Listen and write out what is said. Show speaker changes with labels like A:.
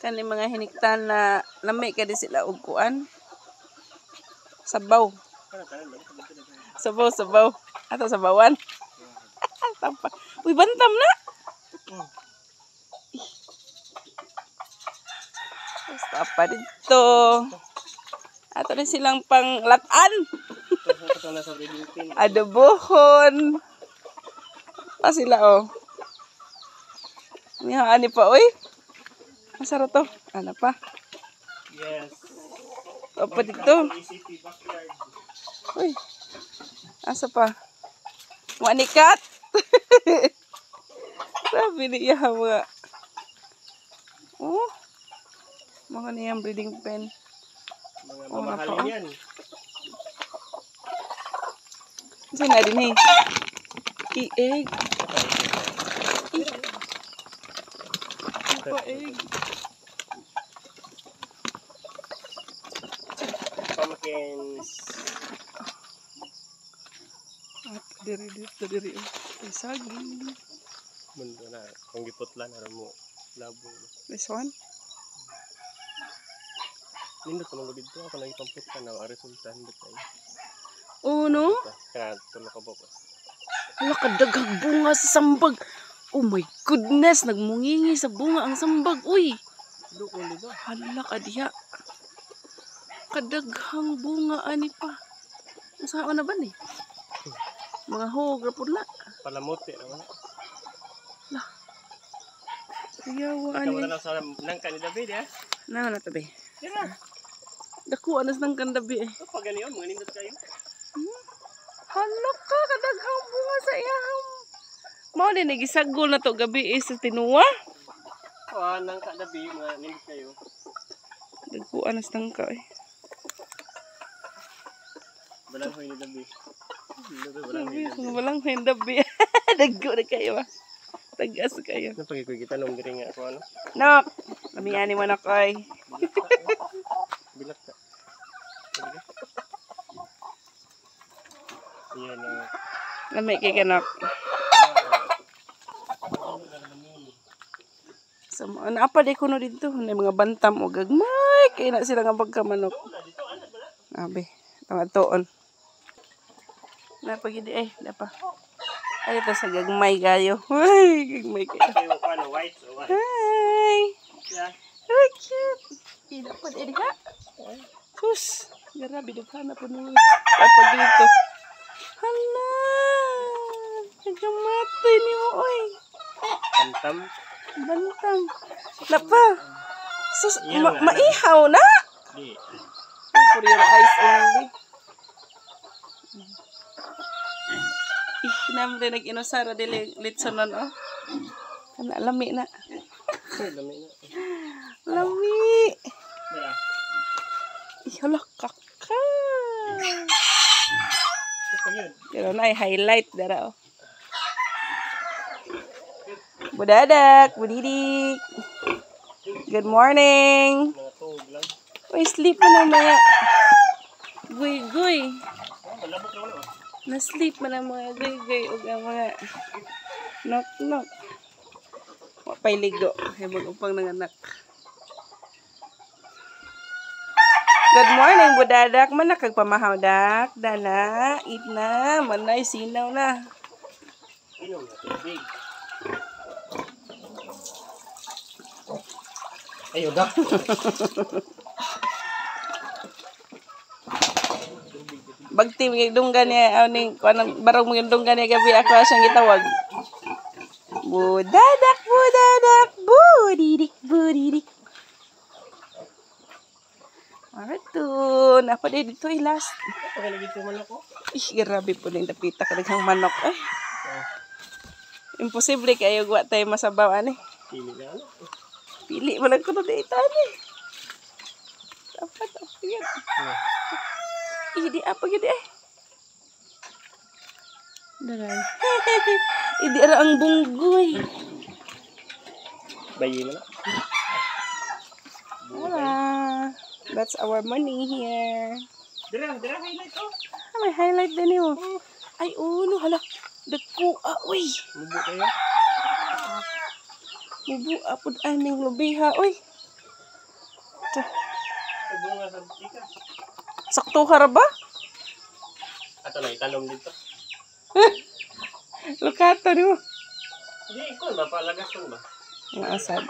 A: Kani mga hiniktan na lamay ka di sila og kuan. Sabaw. Sabaw. Ato sabawan. Tampa. Uy, bantam na. Basta pa dito. Ato na silang panglatan. Adobohon. Pa sila oh. Ani pa oy. Masarap to. Ano pa?
B: Yes.
A: Apa dito? Uy. Asa pa? Manikat. Sabi niya mga. Oh. Mga niyang breeding pen.
B: Mga mamahalin yan.
A: Kasi na din eh. I-egg. Pa-egg.
B: Pumpkins.
A: At diri. Ay, saging.
B: Mundo na. Kung giputlan, aram mo. Labo.
A: This one?
B: Nindot naman ko dito. Ako nagpamputlan na. Ang resulta, nindot tayo.
A: Oh, no?
B: Kaya tulog ka po po.
A: Hala, kadaghag bunga sa sambag. Oh my goodness, nagmungingi sa bunga ang sambag. Uy!
B: Dukong dito.
A: Hala, kadiya. Kadaghang bunga, ani pa. Saan na ba ni? Mga hog, rapula.
B: Palamuti naman.
A: Lah. Ayawa,
B: Ikaw
A: ani.
B: na lang sa nangka ni David, ya?
A: Na, tabi.
B: Tira.
A: Daku, anas ng kandabi eh.
B: Ito, pag ganyan, mga nindot kayo.
A: Hala ka, kadaghang bunga sa iyahang. Mao din nagisagol na to gabi sa tinuwa.
B: Nangka David, mga nindot kayo.
A: Dagkuan as nangka eh.
B: Balanghoy ni David.
A: Walang hindabi. Dagko na kayo ah. Tagas kayo.
B: Napagikoy kita nung diri nga ako ano.
A: Nok! Lamiyani mo na koy.
B: Bilat ka. Yan na.
A: Lami kay kanok. So, ano apa di kuno dito? May mga bantam o gagmay. Kaya na sila nga pagkamanok. Abe. Tawatoon. Napagidi eh. Dapa. Ay, ito sa gagmay kayo. Ay, gagmay kayo.
B: White or what?
A: Hi!
B: Yeah.
A: Ay, cute! Hindi pa din ha? Sus! Grabe, dughan na po nung kapag dito. Hala! Nagamatay ni mo, oy!
B: Bantam.
A: Bantang. Lapa! Sus,
B: Yan,
A: maihaw na!
B: Di.
A: For your eyes only. Naman din nag-inusara dili litsonon, oh. Kana, lami na.
B: Lami na.
A: Lami!
B: Dara.
A: Ihala, kaka!
B: Ito yun.
A: Pero na highlight dara, oh. Budadak, budidik. Good morning.
B: Mga tuog lang.
A: Uy, sleep na maya. Guy.
B: Malabot naman ako.
A: Na-sleep man ang mga guy. Ug ang mga nok. Wapay ligo. Hebog upang nanganak. Good morning, budadak. Man nakagpamahaw, dak. Dana, eat na. Manay, sinaw na.
B: Inom na. Tubig. Ayaw dak.
A: Bagti magdunggan niya aning kanang barong magdunggan niya gabi ako siyang gitawag. Budadak, budidik. Aratun, apa dito ilas?
B: Pag nagito man ako.
A: Ih, grabe po ning dapita kadaghang manok ay. Imposible kayo wa tay masabaw ani.
B: Pili na ano.
A: Pili man lang kuno dito ani. Dapat yan. Idi apa gid eh. Daray. Idi ara ang bunggoy.
B: Bayi na.
A: Wala. That's our money here.
B: Dira highlight oh.
A: Ah, may highlight din yun. Ay, ulo, hala. Dagko, uy.
B: Mubo kayo.
A: Mubo, apod aning lubiha, uy.
B: Ay, bunga sa ika.
A: Sakto ka ra ba?
B: Ato na, itanong dito.
A: Lukato ni mo.
B: Hindi, ikaw ba? Palagason ba?
A: Ang asad.